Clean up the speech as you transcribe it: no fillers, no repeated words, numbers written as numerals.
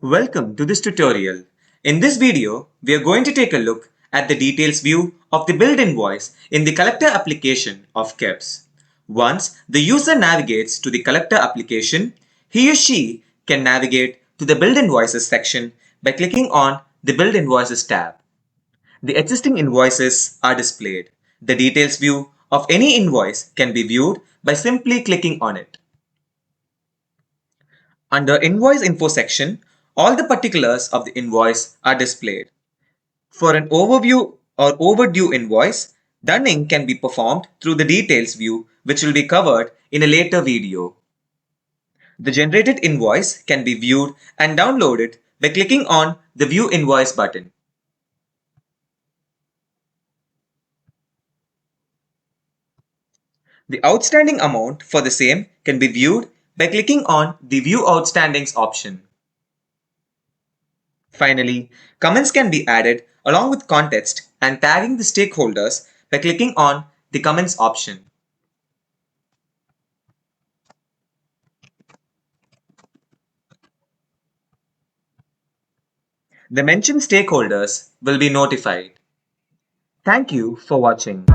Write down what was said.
Welcome to this tutorial. In this video, we are going to take a look at the details view of the billed invoice in the collector application of KEBS. Once the user navigates to the collector application, he or she can navigate to the billed invoices section by clicking on the billed invoices tab. The existing invoices are displayed. The details view of any invoice can be viewed by simply clicking on it. Under Invoice Info section, all the particulars of the invoice are displayed. For an overview or overdue invoice, dunning can be performed through the Details view, which will be covered in a later video. The generated invoice can be viewed and downloaded by clicking on the View Invoice button. The outstanding amount for the same can be viewed by clicking on the View Outstandings option. Finally, comments can be added along with context and tagging the stakeholders by clicking on the comments option. The mentioned stakeholders will be notified. Thank you for watching.